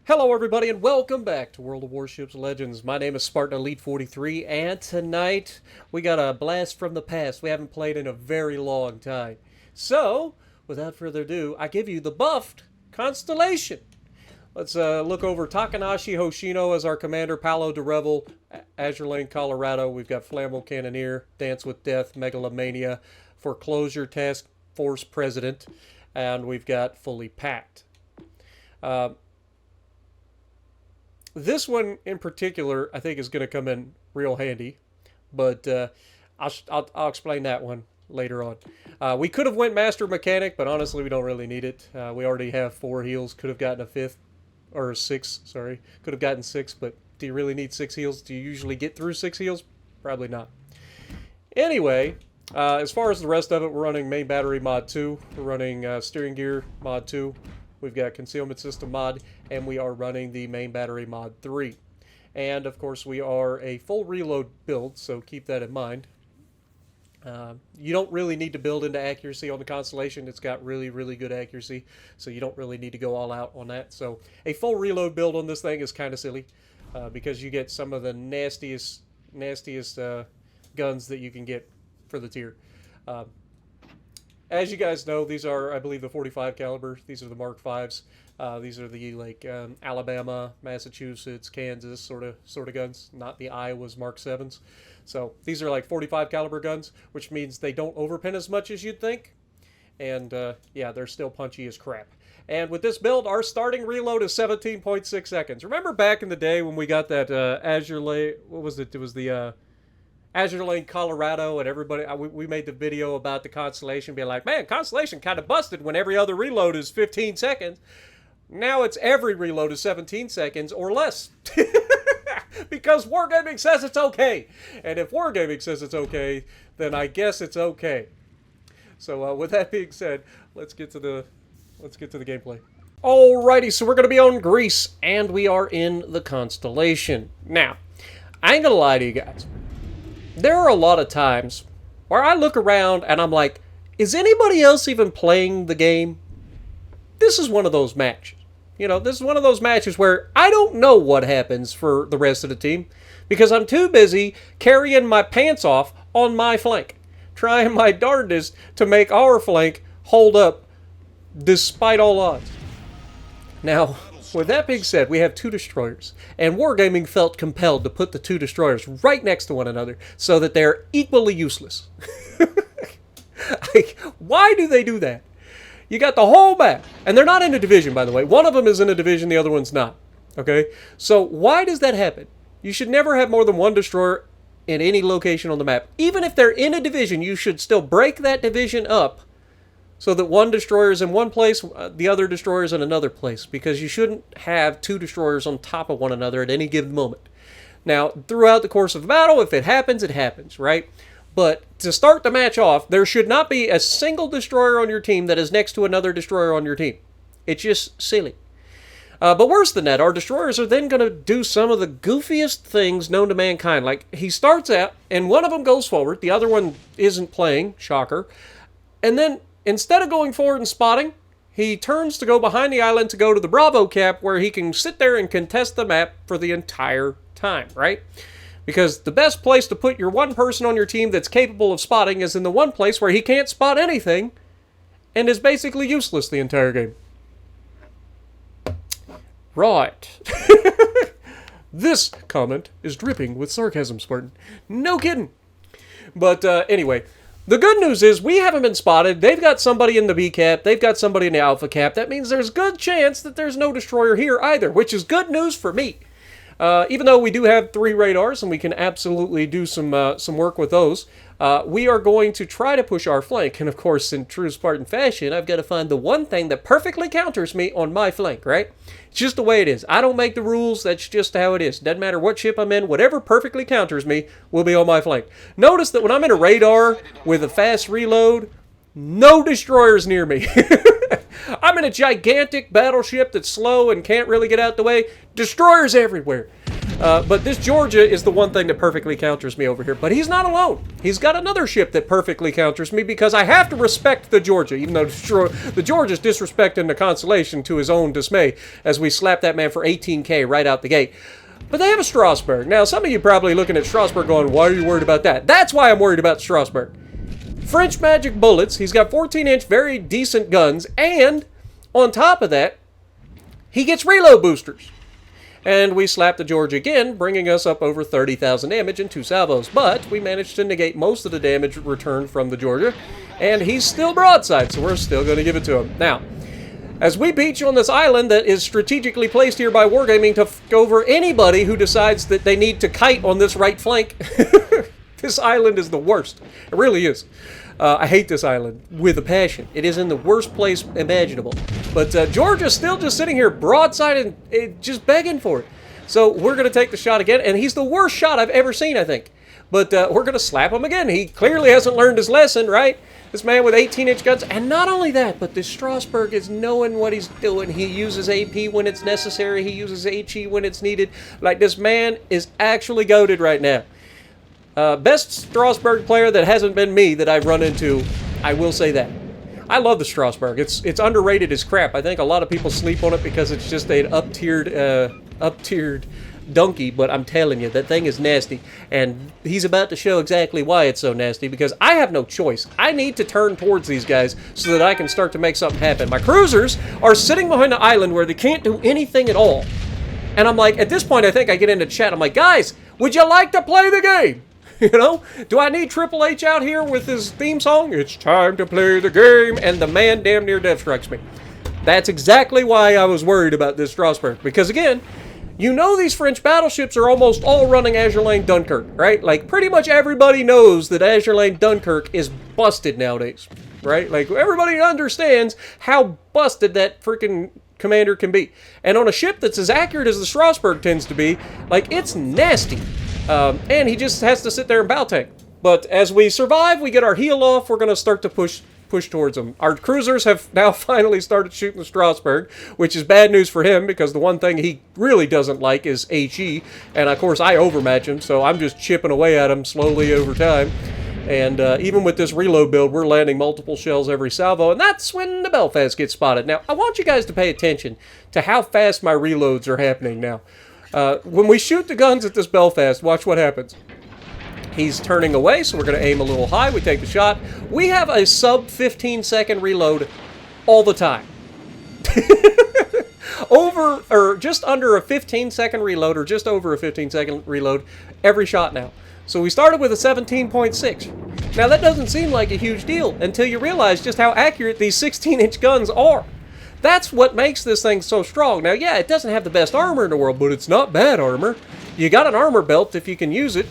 Hello everybody and welcome back to World of Warships Legends. My name is Spartan Elite 43 and tonight we got a blast from the past. We haven't played in a very long time. So, without further ado, I give you the buffed Constellation. Let's look over Takanashi Hoshino as our commander, Paolo de Revel, Azure Lane, Colorado. We've got Flammable Cannoneer, Dance with Death, Megalomania, Foreclosure Task Force President, and we've got Fully Packed. This one in particular, I think, is going to come in real handy, but I'll explain that one later on. We could have went Master Mechanic, but honestly, we don't really need it. We already have 4 heals. Could have gotten a 5th, or 6, sorry. Could have gotten 6, but do you really need 6 heals? Do you usually get through 6 heals? Probably not. Anyway, as far as the rest of it, we're running Main Battery Mod 2. We're running Steering Gear Mod 2. We've got Concealment System Mod, and we are running the Main Battery Mod 3. And, of course, we are a full reload build, so keep that in mind. You don't really need to build into accuracy on the Constellation. It's got really, really good accuracy, so you don't really need to go all out on that. So a full reload build on this thing is kind of silly, because you get some of the nastiest guns that you can get for the tier. As you guys know, these are, I believe, the 45 caliber. These are the Mark Vs. These are the Alabama, Massachusetts, Kansas sort of guns, not the Iowa's Mark 7s. So these are like 45 caliber guns, which means they don't overpin as much as you'd think. And yeah, they're still punchy as crap. And with this build, our starting reload is 17.6 seconds. Remember back in the day when we got that Azure Lane? What was it? It was the Azure Lane, Colorado, and everybody, we made the video about the Constellation, being like, man, Constellation kind of busted when every other reload is 15 seconds. Now it's every reload is 17 seconds or less. Because Wargaming says it's okay. And if Wargaming says it's okay, then I guess it's okay. So with that being said, let's get to the gameplay. Alrighty, so we're going to be on Greece, and we are in the Constellation. Now, I ain't going to lie to you guys. There are a lot of times where I look around and I'm like, is anybody else even playing the game? This is one of those matches. You know, this is one of those matches where I don't know what happens for the rest of the team because I'm too busy carrying my pants off on my flank, trying my darndest to make our flank hold up despite all odds. Now, with that being said, we have 2 destroyers, and Wargaming felt compelled to put the 2 destroyers right next to one another so that they're equally useless. Like, why do they do that? You got the whole map, and they're not in a division, by the way. One of them is in a division, the other one's not. Okay? So why does that happen? You should never have more than 1 destroyer in any location on the map. Even if they're in a division, you should still break that division up so that 1 destroyer is in one place, the other destroyer is in another place, because you shouldn't have 2 destroyers on top of one another at any given moment. Now, throughout the course of a battle, if it happens, right? But to start the match off, there should not be a single destroyer on your team that is next to another destroyer on your team. It's just silly. But worse than that, our destroyers are then going to do some of the goofiest things known to mankind. Like, he starts out, and one of them goes forward, the other one isn't playing, shocker, and then instead of going forward and spotting, he turns to go behind the island to go to the Bravo cap where he can sit there and contest the map for the entire time, right? Because the best place to put your one person on your team that's capable of spotting is in the one place where he can't spot anything and is basically useless the entire game. Right. This comment is dripping with sarcasm, Spartan. No kidding. But anyway, the good news is we haven't been spotted. They've got somebody in the B cap. They've got somebody in the Alpha cap. That means there's a good chance that there's no destroyer here either, which is good news for me. Even though we do have 3 radars and we can absolutely do some work with those, we are going to try to push our flank. And of course, in true Spartan fashion, I've got to find the one thing that perfectly counters me on my flank, right? It's just the way it is. I don't make the rules. That's just how it is. Doesn't matter what ship I'm in. Whatever perfectly counters me will be on my flank. Notice that when I'm in a radar with a fast reload, no destroyers near me. I'm in a gigantic battleship that's slow and can't really get out the way. Destroyers everywhere. But this Georgia is the one thing that perfectly counters me over here. But he's not alone. He's got another ship that perfectly counters me because I have to respect the Georgia, even though the Georgia's disrespecting the Constellation to his own dismay as we slap that man for 18K right out the gate. But they have a Strasbourg. Now, some of you probably looking at Strasbourg going, why are you worried about that? That's why I'm worried about Strasbourg. French magic bullets. He's got 14-inch, very decent guns. And on top of that, he gets reload boosters. And we slap the Georgia again, bringing us up over 30,000 damage in 2 salvos. But we managed to negate most of the damage returned from the Georgia. And he's still broadside, so we're still going to give it to him. Now, as we beach on this island that is strategically placed here by Wargaming to f*** over anybody who decides that they need to kite on this right flank, this island is the worst. It really is. I hate this island with a passion. It is in the worst place imaginable. But Georgia's still just sitting here broadside and just begging for it. So we're going to take the shot again, and he's the worst shot I've ever seen, I think. But we're going to slap him again. He clearly hasn't learned his lesson, right? This man with 18-inch guns. And not only that, but this Strasbourg is knowing what he's doing. He uses AP when it's necessary. He uses HE when it's needed. Like, this man is actually goated right now. Best Strasbourg player that hasn't been me that I've run into, I will say that. I love the Strasbourg. It's underrated as crap. I think a lot of people sleep on it because it's just an up-tiered donkey, but I'm telling you, that thing is nasty. And he's about to show exactly why it's so nasty, because I have no choice. I need to turn towards these guys so that I can start to make something happen. My cruisers are sitting behind the island where they can't do anything at all. And I'm like, at this point, I think I get into chat. I'm like, guys, would you like to play the game? You know, do I need Triple H out here with his theme song? It's time to play the game, and the man damn near death strikes me. That's exactly why I was worried about this Strasbourg, because again, you know these French battleships are almost all running Azure Lane Dunkirk, right? Like, pretty much everybody knows that Azure Lane Dunkirk is busted nowadays, right? Like, everybody understands how busted that freaking commander can be. And on a ship that's as accurate as the Strasbourg tends to be, like, it's nasty. And he just has to sit there and bow tank. But as we survive, we get our heal off, we're going to start to push towards him. Our cruisers have now finally started shooting the Strasbourg, which is bad news for him, because the one thing he really doesn't like is HE. And of course, I overmatch him, so I'm just chipping away at him slowly over time. And even with this reload build, we're landing multiple shells every salvo, and that's when the Belfast gets spotted. Now, I want you guys to pay attention to how fast my reloads are happening now. When we shoot the guns at this Belfast, watch what happens. He's turning away, so we're going to aim a little high. We take the shot. We have a sub 15-second reload all the time. Just under a 15-second reload, or just over a 15-second reload every shot now. So we started with a 17.6. Now that doesn't seem like a huge deal until you realize just how accurate these 16-inch guns are. That's what makes this thing so strong. Now, yeah, it doesn't have the best armor in the world, but it's not bad armor. You got an armor belt if you can use it.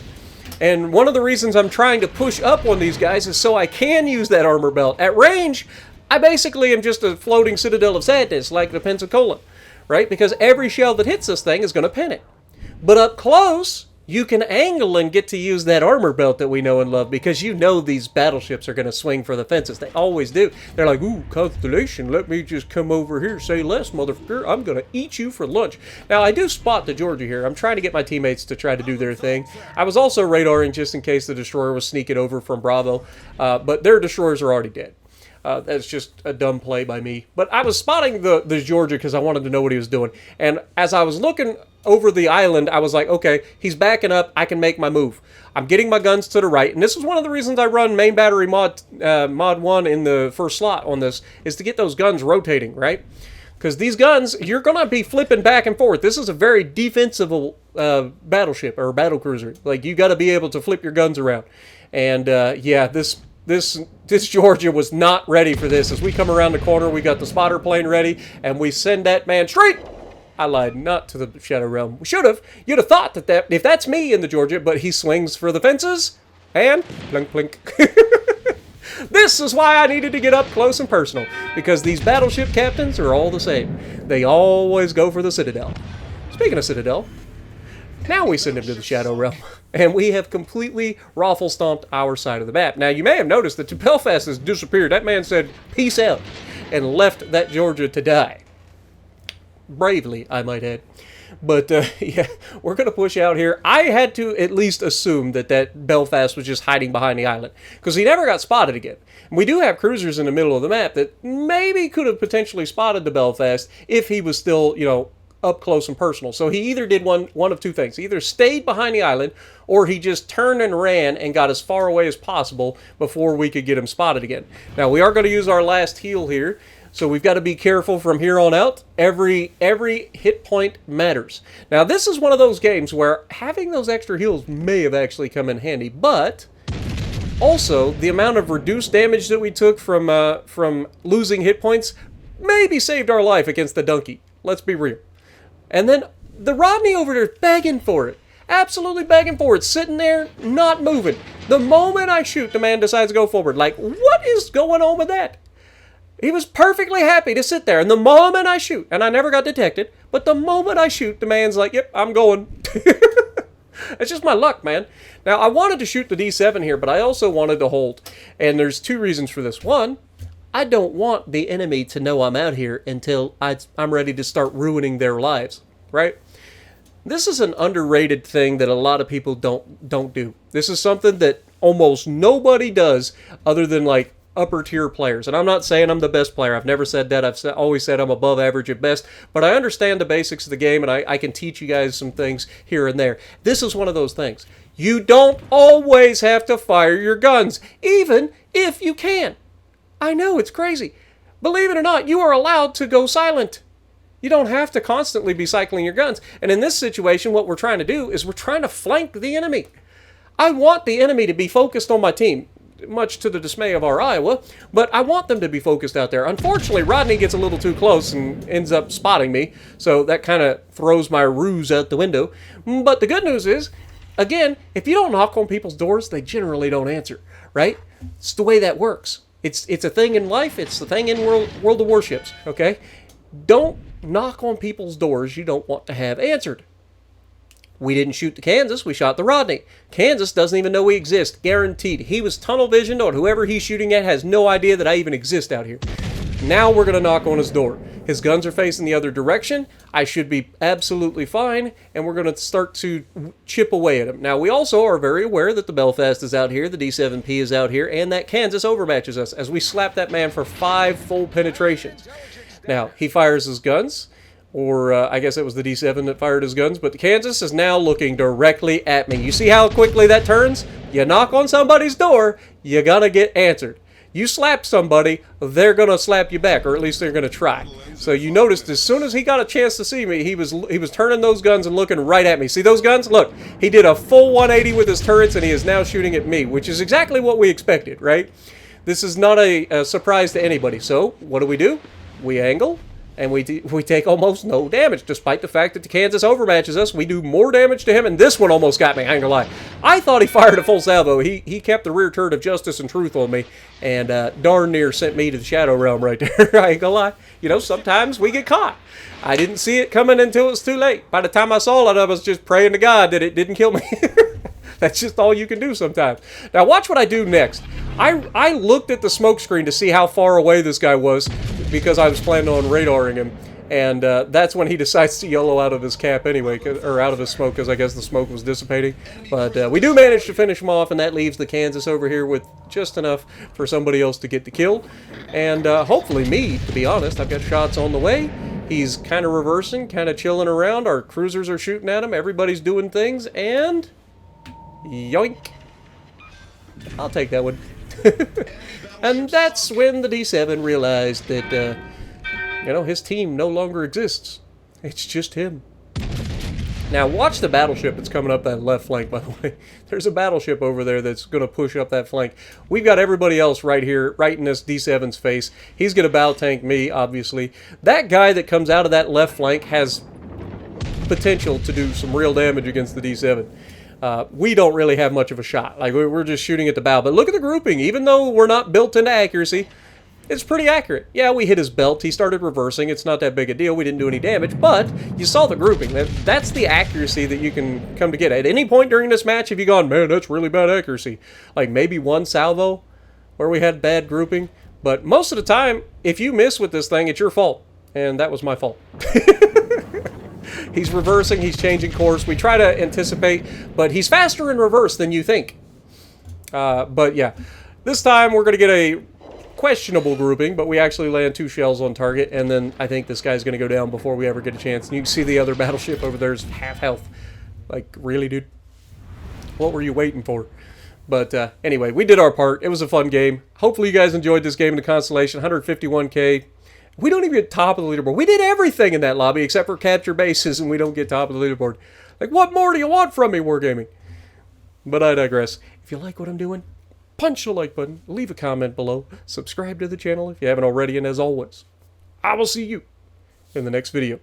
And one of the reasons I'm trying to push up on these guys is so I can use that armor belt. At range, I basically am just a floating citadel of sadness, like the Pensacola, right? Because every shell that hits this thing is going to pin it. But up close, you can angle and get to use that armor belt that we know and love, because you know these battleships are going to swing for the fences. They always do. They're like, ooh, Constellation, let me just come over here, say less, motherfucker. I'm going to eat you for lunch. Now, I do spot the Georgia here. I'm trying to get my teammates to try to do their thing. I was also radaring just in case the destroyer was sneaking over from Bravo, but their destroyers are already dead. That's just a dumb play by me. But I was spotting the Georgia because I wanted to know what he was doing. And as I was looking over the island, I was like, okay, he's backing up. I can make my move. I'm getting my guns to the right. And this is one of the reasons I run main battery mod 1 in the first slot on this, is to get those guns rotating, right? Because these guns, you're going to be flipping back and forth. This is a very defensive battleship or battle cruiser. Like, you got to be able to flip your guns around. And yeah, this Georgia was not ready for this. As we come around the corner, we got the spotter plane ready, and we send that man straight. I lied, not to the Shadow Realm. We should have. You'd have thought that if that's me in the Georgia, but he swings for the fences, and plink, plink. This is why I needed to get up close and personal, because these battleship captains are all the same. They always go for the Citadel. Speaking of Citadel, now we send him to the Shadow Realm, and we have completely raffle-stomped our side of the map. Now, you may have noticed that Belfast has disappeared. That man said, peace out, and left that Georgia to die. bravely, I might add. But yeah, we're going to push out here. I had to at least assume that Belfast was just hiding behind the island because he never got spotted again. We do have cruisers in the middle of the map that maybe could have potentially spotted the Belfast if he was still, up close and personal. So he either did one of two things. He either stayed behind the island or he just turned and ran and got as far away as possible before we could get him spotted again. Now, we are going to use our last heal here. So we've got to be careful from here on out. Every hit point matters. Now, this is one of those games where having those extra heals may have actually come in handy, but also the amount of reduced damage that we took from losing hit points maybe saved our life against the donkey. Let's be real. And then the Rodney over there is begging for it. Absolutely begging for it. Sitting there, not moving. The moment I shoot, the man decides to go forward. Like, what is going on with that? He was perfectly happy to sit there. And the moment I shoot, and I never got detected, but the moment I shoot, the man's like, yep, I'm going. It's just my luck, man. Now, I wanted to shoot the D7 here, but I also wanted to hold. And there's two reasons for this. One, I don't want the enemy to know I'm out here until I'm ready to start ruining their lives, right? This is an underrated thing that a lot of people don't do. This is something that almost nobody does other than, like, upper tier players. And I'm not saying I'm the best player. I've never said that. I've always said I'm above average at best. But I understand the basics of the game, and I can teach you guys some things here and there. This is one of those things. You don't always have to fire your guns, even if you can. I know, it's crazy. Believe it or not, you are allowed to go silent. You don't have to constantly be cycling your guns. And in this situation, what we're trying to do is we're trying to flank the enemy. I want the enemy to be focused on my team, much to the dismay of our Iowa, but I want them to be focused out there. Unfortunately, Rodney gets a little too close and ends up spotting me, so that kind of throws my ruse out the window. But the good news is, again, if you don't knock on people's doors, they generally don't answer, right? It's the way that works. It's a thing in life. It's the thing in World of Warships, okay? Don't knock on people's doors you don't want to have answered. We didn't shoot the Kansas, we shot the Rodney. Kansas doesn't even know we exist, guaranteed. He was tunnel visioned on whoever he's shooting at has no idea that I even exist out here. Now we're going to knock on his door. His guns are facing the other direction. I should be absolutely fine, and we're going to start to chip away at him. Now, we also are very aware that the Belfast is out here, the D7P is out here, and that Kansas overmatches us as we slap that man for 5 full penetrations. Now, he fires his guns. Or I guess it was the D7 that fired his guns, but the Kansas is now looking directly at me. You see how quickly that turns? You knock on somebody's door, you gotta get answered. You slap somebody, they're gonna slap you back, or at least they're gonna try. So you noticed as soon as he got a chance to see me, he was turning those guns and looking right at me. See those guns? Look, he did a full 180 with his turrets, and he is now shooting at me, which is exactly what we expected, right? This is not a surprise to anybody. So what do? We angle. And we take almost no damage, despite the fact that the Kansas overmatches us. We do more damage to him, and this one almost got me, I ain't gonna lie. I thought he fired a full salvo. He kept the rear turret of justice and truth on me, and darn near sent me to the Shadow Realm right there. I ain't gonna lie. You know, sometimes we get caught. I didn't see it coming until it was too late. By the time I saw it, I was just praying to God that it didn't kill me. That's just all you can do sometimes. Now watch what I do next. I looked at the smoke screen to see how far away this guy was because I was planning on radaring him. And that's when he decides to YOLO out of his cap anyway, or out of his smoke, because I guess the smoke was dissipating. But we do manage to finish him off, and that leaves the Kansas over here with just enough for somebody else to get the kill. And hopefully me, to be honest. I've got shots on the way. He's kind of reversing, kind of chilling around. Our cruisers are shooting at him. Everybody's doing things, and yoink. I'll take that one. And that's when the D7 realized that, you know, his team no longer exists. It's just him. Now, watch the battleship that's coming up that left flank, by the way. There's a battleship over there that's going to push up that flank. We've got everybody else right here, right in this D7's face. He's going to bow tank me, obviously. That guy that comes out of that left flank has potential to do some real damage against the D7. We don't really have much of a shot. Like, we're just shooting at the bow. But look at the grouping. Even though we're not built into accuracy, it's pretty accurate. Yeah, we hit his belt. He started reversing. It's not that big a deal. We didn't do any damage. But you saw the grouping. That's the accuracy that you can come to get. At any point during this match, have you gone, man, that's really bad accuracy? Like maybe one salvo where we had bad grouping. But most of the time, if you miss with this thing, it's your fault. and that was my fault. He's reversing, he's changing course. We try to anticipate, but he's faster in reverse than you think. But yeah, this time we're going to get a questionable grouping, but we actually land 2 shells on target, and then I think this guy's going to go down before we ever get a chance. And you can see the other battleship over there is half health. Like, really, dude? What were you waiting for? But anyway, we did our part. It was a fun game. Hopefully you guys enjoyed this game in the Constellation. 151k. We don't even get top of the leaderboard. We did everything in that lobby except for capture bases, and we don't get top of the leaderboard. Like, what more do you want from me, Wargaming? But I digress. If you like what I'm doing, punch the like button, leave a comment below, subscribe to the channel if you haven't already, and as always, I will see you in the next video.